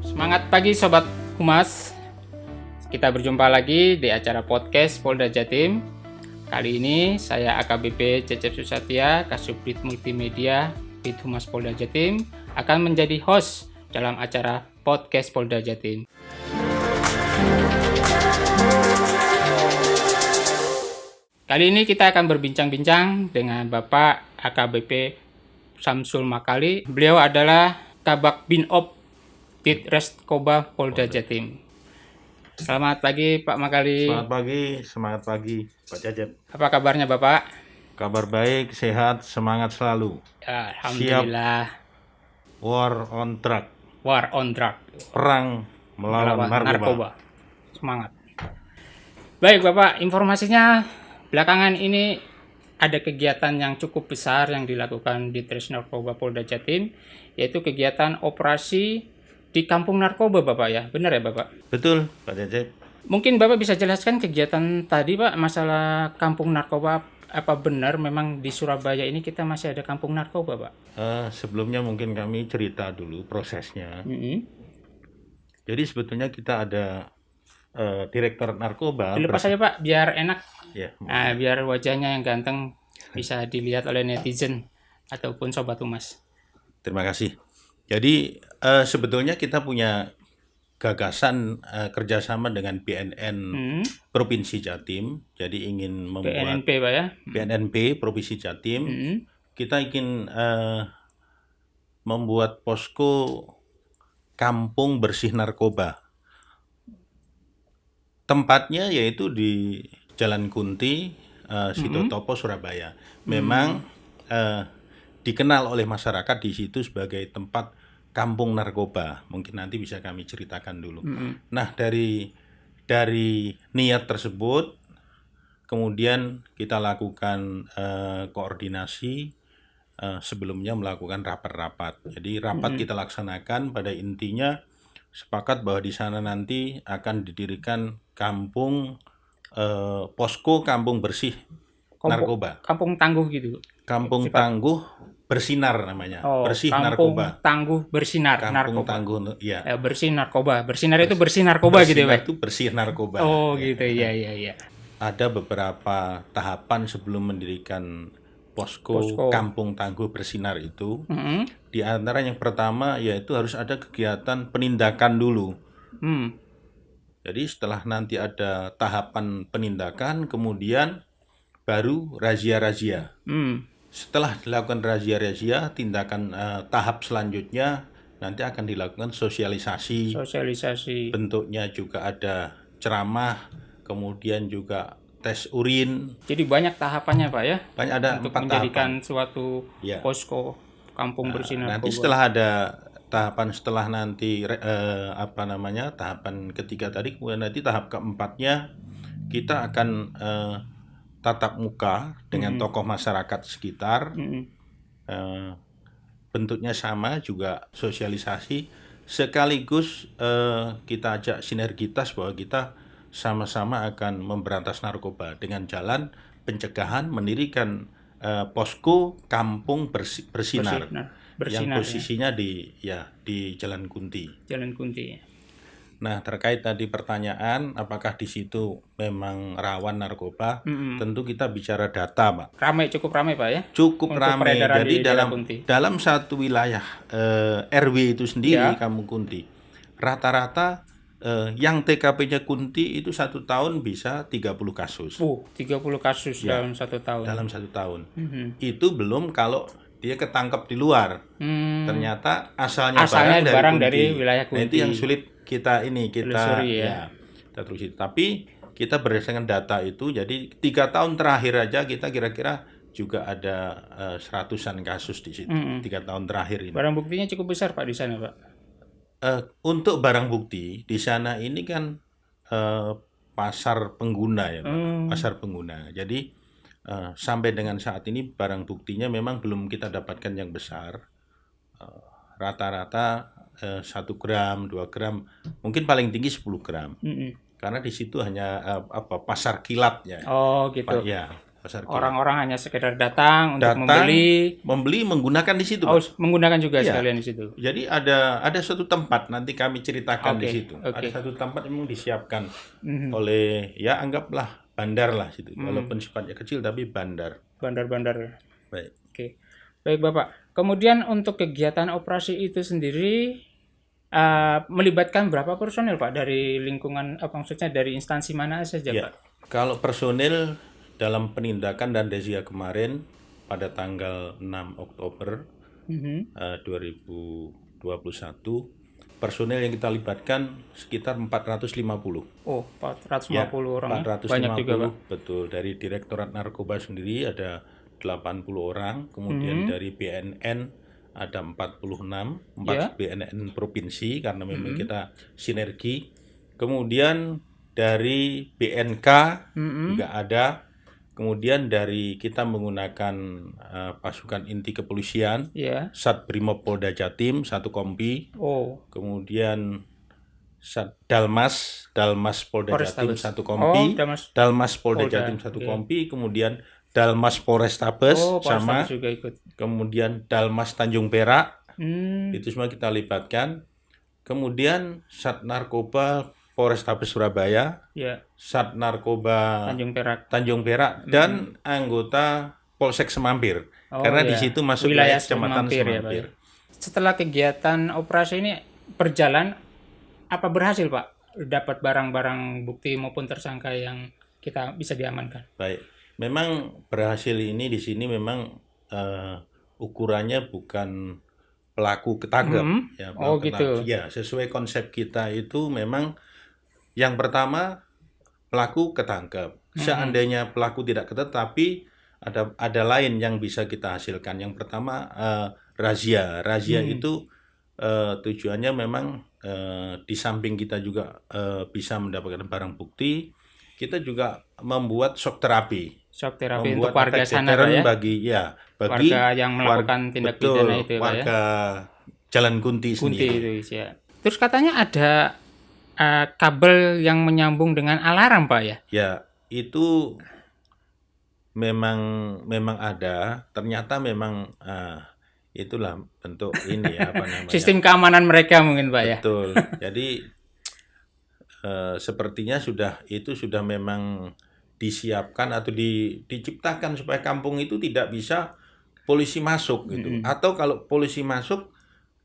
Semangat pagi Sobat Humas. Kita berjumpa lagi di acara podcast Polda Jatim. Kali ini saya AKBP Cecep Susatya, Kasubdit Multimedia Bid Humas Polda Jatim akan menjadi host dalam acara podcast Polda Jatim. Kali ini kita akan berbincang-bincang dengan Bapak AKBP Samsul Makali. Beliau adalah Kabak Binop Ditreskobah Polda Jatim. Selamat pagi Pak Makali. Semangat pagi Pak Cecep. Apa kabarnya Bapak? Kabar baik, sehat, semangat selalu. Ya, Alhamdulillah. War on track, War on drug. perang melawan narkoba. Semangat. Baik Bapak, informasinya belakangan ini ada kegiatan yang cukup besar yang dilakukan di Ditres Narkoba Polda Jatim, yaitu kegiatan operasi di Kampung Narkoba Bapak ya, benar ya Bapak? Betul Pak Cecep. Mungkin Bapak bisa jelaskan kegiatan tadi Pak, masalah Kampung Narkoba, apa benar memang di Surabaya ini kita masih ada Kampung Narkoba Pak? Sebelumnya mungkin kami cerita dulu prosesnya. Mm-hmm. Jadi sebetulnya kita ada Direktur Narkoba. Dilepas saja Pak, biar enak. Ya, Nah, biar wajahnya yang ganteng bisa dilihat oleh netizen ataupun Sobat Humas. terima kasih. Jadi sebetulnya kita punya gagasan kerjasama dengan BNN Provinsi Jatim. Jadi ingin membuat BNNP Pak ya? BNNP Provinsi Jatim. Kita ingin membuat posko kampung bersih narkoba. Tempatnya yaitu di Jalan Kunti, Sitotopo, Surabaya. Memang dikenal oleh masyarakat di situ sebagai tempat kampung narkoba. Mungkin nanti bisa kami ceritakan dulu. Nah, dari niat tersebut, kemudian kita lakukan koordinasi. Sebelumnya melakukan rapat-rapat. Jadi rapat kita laksanakan, pada intinya sepakat bahwa di sana nanti akan didirikan kampung posko kampung bersih narkoba. Kampung tangguh gitu. Kampung tangguh bersinar namanya. Bersih kampung narkoba. Tangguh bersinar Kampung narkoba. tangguh ya. Bersih narkoba. Bersinar itu bersih narkoba gitu ya Pak? Itu bersih narkoba. Oh gitu, iya. Ada beberapa tahapan sebelum mendirikan posko kampung tangguh bersinar itu. Di antara yang pertama yaitu harus ada kegiatan penindakan dulu. Jadi setelah nanti ada tahapan penindakan, kemudian baru razia-razia. Setelah dilakukan razia-razia, tindakan tahap selanjutnya nanti akan dilakukan sosialisasi. Bentuknya juga ada ceramah, kemudian juga tes urin. Jadi banyak tahapannya Pak ya? Banyak, ada untuk 4 menjadikan tahapan. Suatu posko kampung bersih narkoba. Nanti setelah ada tahapan, setelah nanti tahapan ketiga tadi, kemudian nanti tahap keempatnya kita akan tatap muka dengan tokoh masyarakat sekitar. Bentuknya sama juga sosialisasi, sekaligus kita ajak sinergitas bahwa kita sama-sama akan memberantas narkoba dengan jalan pencegahan, mendirikan posko kampung bersinar. Yang posisinya ya. di Jalan Kunti. Jalan Kunti. Nah, terkait tadi pertanyaan apakah di situ memang rawan narkoba, tentu kita bicara data, Pak. Cukup ramai Pak ya? Cukup ramai. Jadi dalam satu wilayah RW itu sendiri, Kampung Kunti, rata-rata yang TKP-nya Kunti itu 1 tahun bisa 30 kasus. 30 kasus ya, dalam 1 tahun. Dalam 1 tahun. Itu belum kalau dia ketangkep di luar. Ternyata asalnya barang dari wilayah Kunti. Nah, itu yang sulit kita telusuri. Tapi kita berdasarkan data itu, jadi 3 tahun terakhir aja kita kira-kira juga ada 100-an kasus di situ. 3 tahun terakhir ini. Barang buktinya cukup besar Pak di sana Pak. Untuk barang bukti di sana ini kan pasar pengguna ya Pak. Pasar pengguna. Jadi sampai dengan saat ini barang buktinya memang belum kita dapatkan yang besar. Rata-rata 1 gram, 2 gram, mungkin paling tinggi 10 gram. Karena di situ hanya pasar kilatnya. Oh gitu. Ya, Pasar kios. Orang-orang hanya sekedar datang untuk Datang, membeli. menggunakan di situ, Oh, Pak. menggunakan juga Iya. sekalian di situ. Jadi ada suatu tempat nanti kami ceritakan di Oke, situ. oke. Ada satu tempat yang memang disiapkan Mhm. oleh ya anggaplah bandar lah situ. Walaupun sifatnya kecil tapi bandar. Bandar-bandar. Baik. Oke. Baik, Bapak. Kemudian untuk kegiatan operasi itu sendiri melibatkan berapa personil, Pak, dari lingkungan maksudnya dari instansi mana saja, Ya, Pak? kalau personil dalam penindakan dan razia kemarin pada tanggal 6 Oktober Mhm. 2021, personil yang kita libatkan sekitar 450. Oh, 450 orang ya. 450, Banyak juga, Pak. betul. Dari Direktorat Narkoba sendiri ada 80 orang, kemudian dari BNN ada 46, 4 BNN provinsi karena memang kita sinergi. Kemudian dari BNK juga ada. Kemudian dari kita menggunakan pasukan inti kepolisian, Iya. Sat Brimob Polda Jatim 1 kompi, Oh, kemudian Sat Dalmas Polda Jatim Polrestabes. 1 kompi, Oh, Dalmas Polda Polda, Jatim 1 oke. kompi, kemudian Dalmas Polrestabes oh, sama, Polrestabes juga ikut. kemudian Dalmas Tanjung Perak, Hmm, itu semua kita libatkan. Kemudian Sat Narkoba Polrestabes Surabaya, ya, Sat Narkoba Tanjung Perak. dan anggota Polsek Semampir. Oh, Karena di ya. situ masuk Wilayah Kecamatan Semampir, ya, Pak, Semampir. ya. Setelah kegiatan operasi ini berjalan, apa berhasil, Pak? Dapat barang-barang bukti maupun tersangka yang kita bisa diamankan. Baik. Memang berhasil ini di sini memang ukurannya bukan pelaku ketangkep ya, Oh, pelaku gitu. ya, sesuai konsep kita itu memang yang pertama pelaku ketangkep. Seandainya pelaku tidak ketangkep tapi ada lain yang bisa kita hasilkan. Yang pertama razia. Razia itu tujuannya memang di samping kita juga bisa mendapatkan barang bukti, kita juga membuat shock terapi. Shock terapi Membuat untuk warga efek sana, Pak, deterren ya. bagi Warga yang melakukan tindak betul, pidana itu, Pak, ya. warga Jalan Kunti Kunti sendiri. itu, ya. Terus katanya ada kabel yang menyambung dengan alarm, Pak, ya. Ya, itu memang ada. Ternyata memang itulah bentuk ini ya, apa namanya? Sistem keamanan mereka mungkin, Pak, ya. Betul. Jadi sepertinya itu sudah memang disiapkan atau diciptakan supaya kampung itu tidak bisa polisi masuk gitu. Atau kalau polisi masuk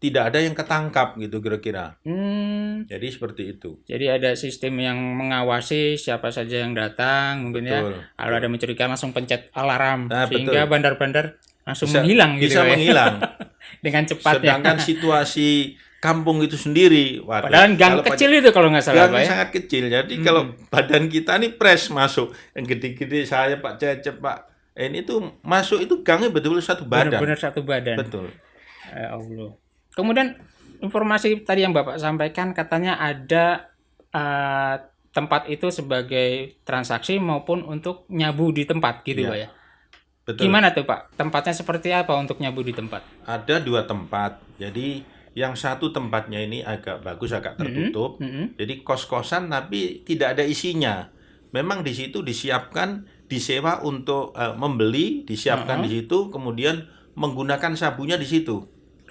tidak ada yang ketangkap gitu kira-kira. Jadi seperti itu. Jadi ada sistem yang mengawasi siapa saja yang datang mungkin, Betul, ya. Kalau ada mencurigakan langsung pencet alarm Nah, sehingga betul. bandar-bandar langsung menghilang gitu, Bisa Pak, ya. menghilang. Dengan cepatnya. Sedangkan situasi kampung itu sendiri, waduh, Padahal gang kalau kecil itu kalau nggak salah, Pak, gang ya. sangat kecil. Jadi kalau badan kita nih pres masuk, yang gede-gede saya Pak Cecep, Pak, ini tuh masuk itu gangnya betul-betul satu badan. Benar-benar satu badan. Betul. Ya Allah. Kemudian informasi tadi yang Bapak sampaikan katanya ada tempat itu sebagai transaksi maupun untuk nyabu di tempat gitu, Iya. Pak, ya. Betul. Gimana tuh, Pak? Tempatnya seperti apa untuk nyabu di tempat? Ada 2 tempat. Jadi yang satu tempatnya ini agak bagus, agak tertutup. Jadi kos-kosan tapi tidak ada isinya. Memang di situ disiapkan, disewa untuk membeli, disiapkan di situ, kemudian menggunakan sabunya di situ.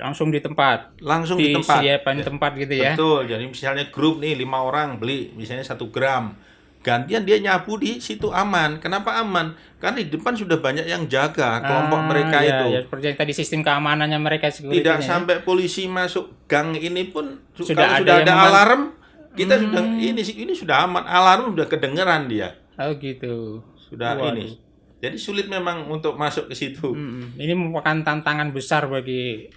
Langsung di tempat. Langsung di tempat. Disediakan tempat gitu, ya. Betul. Jadi misalnya grup nih 5 orang beli misalnya 1 gram. Gantian dia nyabu di situ aman. Kenapa aman? Karena di depan sudah banyak yang jaga kelompok mereka ya, itu. ya, seperti yang tadi sistem keamanannya mereka security-nya, Tidak ya. sampai polisi masuk gang ini pun Sudah kalau ada sudah yang ada alarm kita sudah ini sudah aman, alarm sudah kedengeran dia. Oh gitu. Sudah Waduh. ini. Jadi sulit memang untuk masuk ke situ. Ini merupakan tantangan besar bagi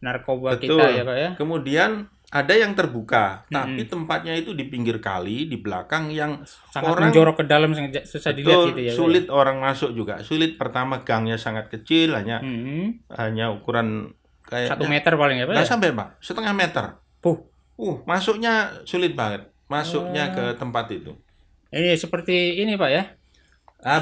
narkoba Betul. kita, ya, Pak, ya. Kemudian ada yang terbuka, tapi tempatnya itu di pinggir kali, di belakang yang Sangat orang menjorok ke dalam, sangat susah dilihat betul, gitu, ya, Pak, sulit orang masuk juga. Sulit pertama gangnya sangat kecil, ya. hanya ukuran 1 kayak meter paling, ya, Pak, nggak ya. sampai Pak, setengah meter. Puh. Masuknya sulit banget. Masuknya ke tempat itu. Ini seperti ini, Pak, ya.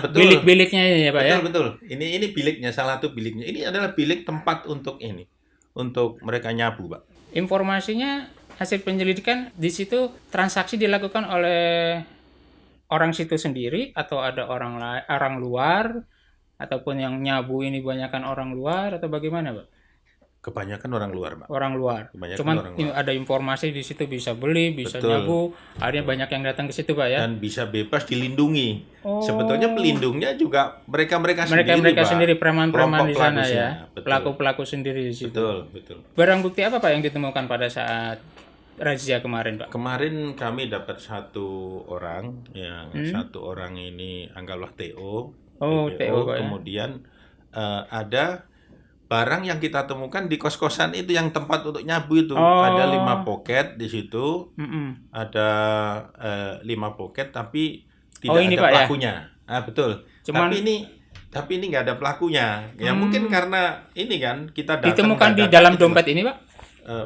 Betul. Bilik-biliknya ini, ya, Pak, ya. Betul. Ini biliknya, salah satu biliknya. Ini adalah bilik tempat untuk ini. Untuk mereka nyabu, Pak. Informasinya hasil penyelidikan di situ transaksi dilakukan oleh orang situ sendiri atau ada orang luar ataupun yang nyabu ini banyakkan orang luar atau bagaimana, Pak? Kebanyakan orang luar, Pak. Orang luar. Kebanyakan Cuman orang luar. ada informasi di situ bisa beli, bisa Betul. nyabu, akhirnya banyak yang datang ke situ, Pak ya. Dan bisa bebas dilindungi. Oh. Sebetulnya pelindungnya juga mereka sendiri, Mereka Pak. sendiri preman-preman Kelompok di sana pelakunya. ya. Betul. Pelaku-pelaku sendiri di situ. Betul. Barang bukti apa, Pak, yang ditemukan pada saat razia kemarin, Pak? Kemarin kami dapat satu orang, yang satu orang ini anggaplah TO. Oh, TO, Pak ya. Kemudian ada barang yang kita temukan di kos-kosan itu yang tempat untuk nyabu itu. Ada 5 poket di situ. Ada 5 poket tapi tidak ini, ada Pak, ya? pelakunya. Betul. Cuman- Tapi ini nggak ada pelakunya. Ya mungkin karena ini kan kita datang Ditemukan di dadakan dalam gitu. dompet ini, Pak?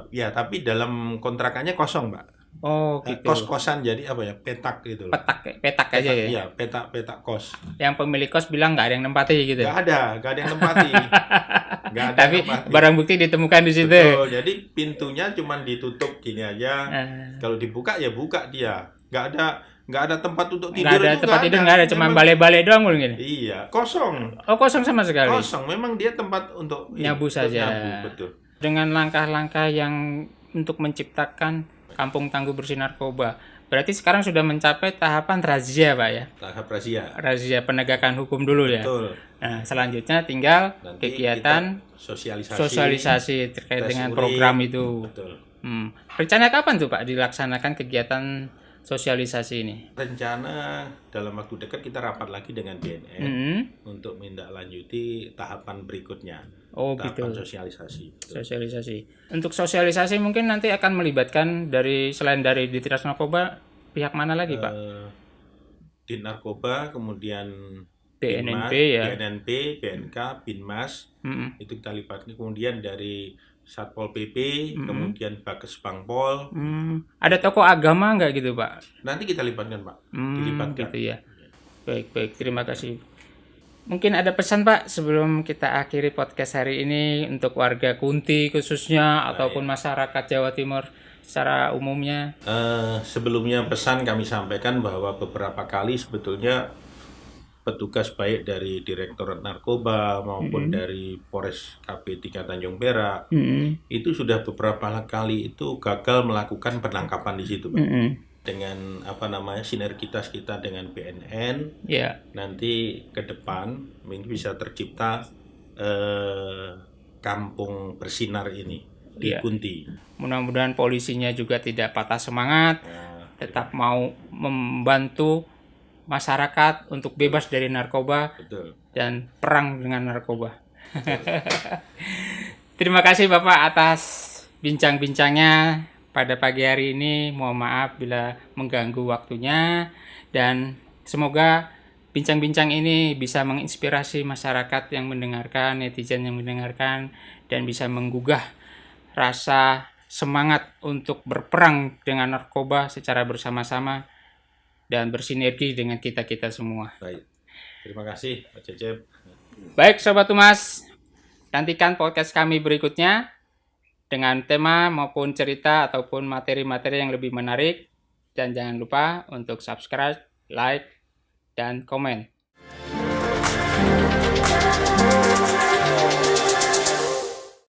Ya, tapi dalam kontrakannya kosong, Pak. Oh, gitu. Kos-kosan jadi apa ya? Petak gitu loh. Petak aja ya. Iya, petak kos. Yang pemilik kos bilang nggak ada yang nempati gitu. Nggak ada yang nempati. Nggak ada Tapi yang nempati. barang bukti ditemukan di situ. Betul, jadi pintunya cuma ditutup gini aja. Eh. Kalau dibuka ya buka dia. Nggak ada tempat untuk tidur. Nggak ada itu tempat tidur, nggak ada, cuma balai-balai doang mungkin. Iya, kosong. Oh, kosong sama sekali. Kosong. Memang dia tempat untuk Nyabu untuk saja. nyabu, betul. Dengan langkah-langkah yang untuk menciptakan kampung tangguh bersih narkoba. Berarti sekarang sudah mencapai tahapan razia, Pak ya. Tahap razia. Razia penegakan hukum dulu ya. Betul. Nah, selanjutnya tinggal Nanti kegiatan kita sosialisasi terkait tes dengan urin. program itu. Betul. Rencana kapan tuh, Pak, dilaksanakan kegiatan sosialisasi ini? Rencana dalam waktu dekat kita rapat lagi dengan BNN untuk menindaklanjuti tahapan berikutnya. Oh, tahapan gitu. sosialisasi. Sosialisasi. Untuk sosialisasi mungkin nanti akan melibatkan selain dari Ditras Narkoba, pihak mana lagi, Pak? Di narkoba, kemudian BNNP Binmas, ya. BNNP, BNK, Binmas, itu kita libatkan. Kemudian dari Satpol PP, kemudian Bakes Bangpol. Ada tokoh agama nggak gitu, Pak? Nanti kita libatkan, Pak. Dilibatkan. Gitu ya. Baik. Terima kasih. Mungkin ada pesan, Pak, sebelum kita akhiri podcast hari ini untuk warga Kunti khususnya ataupun masyarakat Jawa Timur secara umumnya. Sebelumnya pesan kami sampaikan bahwa beberapa kali sebetulnya petugas baik dari Direktorat Narkoba maupun dari Polres KP3 Tanjung Perak itu sudah beberapa kali itu gagal melakukan penangkapan di situ, Pak. Dengan sinergitas kita dengan BNN, nanti ke depan ini bisa tercipta kampung bersinar ini di Kunti. Mudah-mudahan polisinya juga tidak patah semangat, tetap mau membantu masyarakat untuk bebas dari narkoba. Betul. Dan perang dengan narkoba. Terima kasih, Bapak, atas bincang-bincangnya pada pagi hari ini. Mohon maaf bila mengganggu waktunya, dan semoga bincang-bincang ini bisa menginspirasi masyarakat yang mendengarkan, netizen yang mendengarkan, dan bisa menggugah rasa semangat untuk berperang dengan narkoba secara bersama-sama dan bersinergi dengan kita-kita semua. Baik. Terima kasih, Pak Cecep. Baik, Sobat Humas, nantikan podcast kami berikutnya dengan tema maupun cerita ataupun materi-materi yang lebih menarik. Dan jangan lupa untuk subscribe, like, dan komen.